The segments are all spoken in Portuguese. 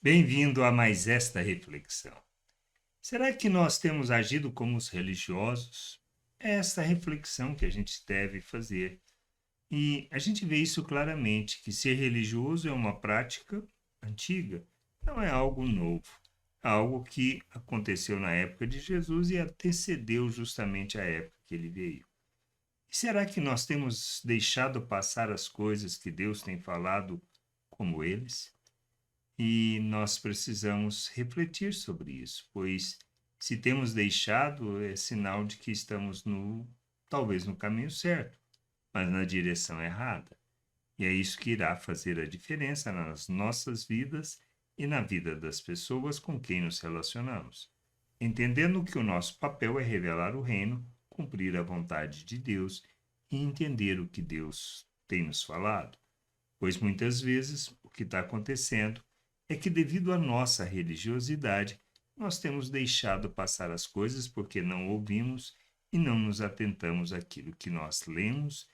Bem-vindo a mais esta reflexão. Será que nós temos agido como os religiosos? É esta reflexão que a gente deve fazer. E a gente vê isso claramente, que ser religioso é uma prática antiga, não é algo novo. É algo que aconteceu na época de Jesus e antecedeu justamente a época que ele veio. E será que nós temos deixado passar as coisas que Deus tem falado como eles? E nós precisamos refletir sobre isso, pois se temos deixado, é sinal de que estamos talvez no caminho certo, mas na direção errada. E é isso que irá fazer a diferença nas nossas vidas e na vida das pessoas com quem nos relacionamos. Entendendo que o nosso papel é revelar o reino, cumprir a vontade de Deus e entender o que Deus tem nos falado. Pois muitas vezes o que está acontecendo é que, devido à nossa religiosidade, nós temos deixado passar as coisas porque não ouvimos e não nos atentamos àquilo que nós lemos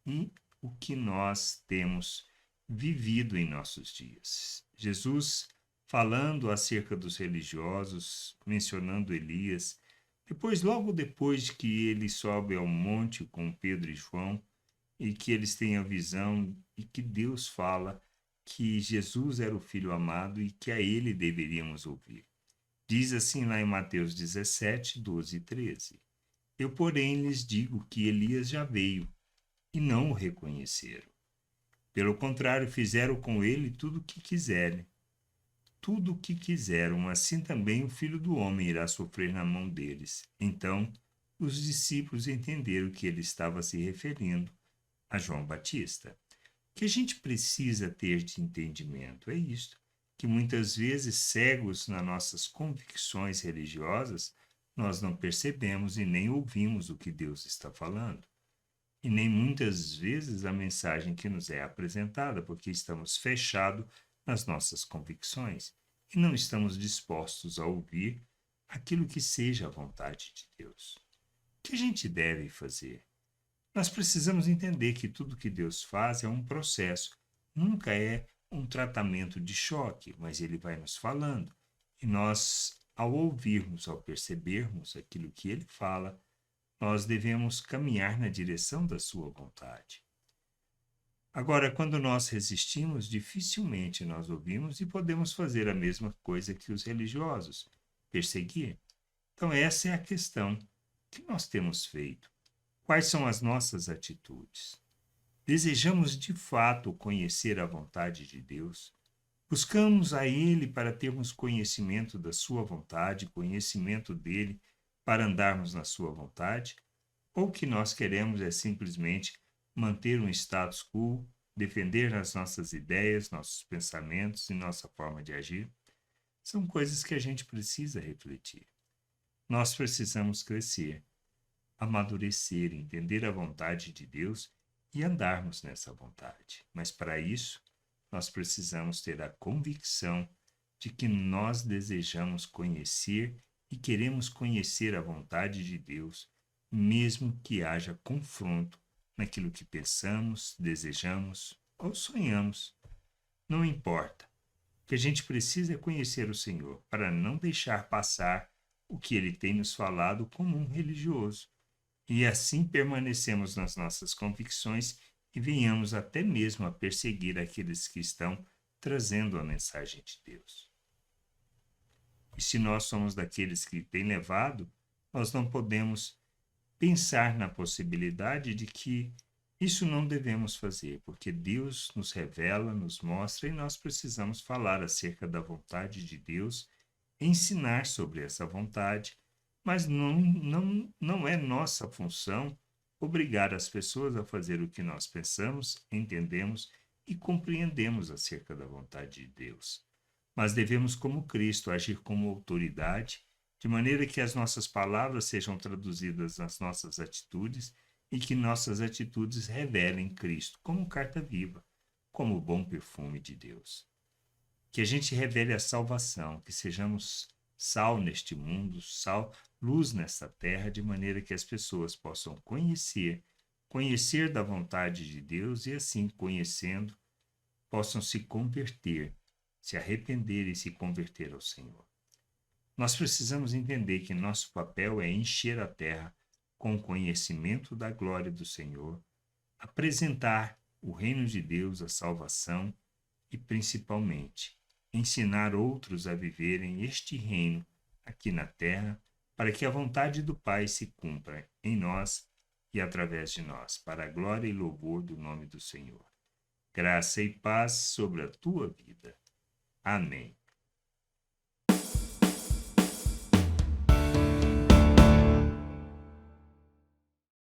e o que nós temos vivido em nossos dias. Jesus, falando acerca dos religiosos, mencionando Elias, logo depois que ele sobe ao monte com Pedro e João, e que eles têm a visão e que Deus fala que Jesus era o Filho amado e que a ele deveríamos ouvir. Diz assim lá em Mateus 17, 12 e 13: Eu, porém, lhes digo que Elias já veio e não o reconheceram. Pelo contrário, fizeram com ele tudo o que quiserem. Tudo o que quiseram, assim também o Filho do Homem irá sofrer na mão deles. Então, os discípulos entenderam que ele estava se referindo a João Batista. O que a gente precisa ter de entendimento é isto, que muitas vezes, cegos nas nossas convicções religiosas, nós não percebemos e nem ouvimos o que Deus está falando. E nem muitas vezes a mensagem que nos é apresentada, porque estamos fechados nas nossas convicções e não estamos dispostos a ouvir aquilo que seja a vontade de Deus. O que a gente deve fazer? Nós precisamos entender que tudo que Deus faz é um processo, nunca é um tratamento de choque, mas Ele vai nos falando. E nós, ao ouvirmos, ao percebermos aquilo que Ele fala, nós devemos caminhar na direção da Sua vontade. Agora, quando nós resistimos, dificilmente nós ouvimos e podemos fazer a mesma coisa que os religiosos, perseguir. Então, essa é a questão que nós temos feito. Quais são as nossas atitudes? Desejamos de fato conhecer a vontade de Deus? Buscamos a Ele para termos conhecimento da Sua vontade, conhecimento dele para andarmos na Sua vontade? Ou o que nós queremos é simplesmente manter um status quo, defender as nossas ideias, nossos pensamentos e nossa forma de agir? São coisas que a gente precisa refletir. Nós precisamos crescer, amadurecer, entender a vontade de Deus e andarmos nessa vontade. Mas para isso, nós precisamos ter a convicção de que nós desejamos conhecer e queremos conhecer a vontade de Deus, mesmo que haja confronto naquilo que pensamos, desejamos ou sonhamos. Não importa. O que a gente precisa é conhecer o Senhor para não deixar passar o que ele tem nos falado como um religioso. E assim permanecemos nas nossas convicções e venhamos até mesmo a perseguir aqueles que estão trazendo a mensagem de Deus. E se nós somos daqueles que têm levado, nós não podemos pensar na possibilidade de que isso não devemos fazer, porque Deus nos revela, nos mostra e nós precisamos falar acerca da vontade de Deus, ensinar sobre essa vontade, mas não é nossa função obrigar as pessoas a fazer o que nós pensamos, entendemos e compreendemos acerca da vontade de Deus. Mas devemos, como Cristo, agir como autoridade, de maneira que as nossas palavras sejam traduzidas nas nossas atitudes e que nossas atitudes revelem Cristo como carta viva, como o bom perfume de Deus. Que a gente revele a salvação, que sejamos sal neste mundo, sal, luz nesta terra, de maneira que as pessoas possam conhecer da vontade de Deus e assim, conhecendo, possam se converter se arrepender e se converter ao Senhor. Nós precisamos entender que nosso papel é encher a terra com o conhecimento da glória do Senhor, apresentar o reino de Deus, a salvação e, principalmente, ensinar outros a viverem este reino aqui na terra, para que a vontade do Pai se cumpra em nós e através de nós, para a glória e louvor do nome do Senhor. Graça e paz sobre a tua vida. Amém.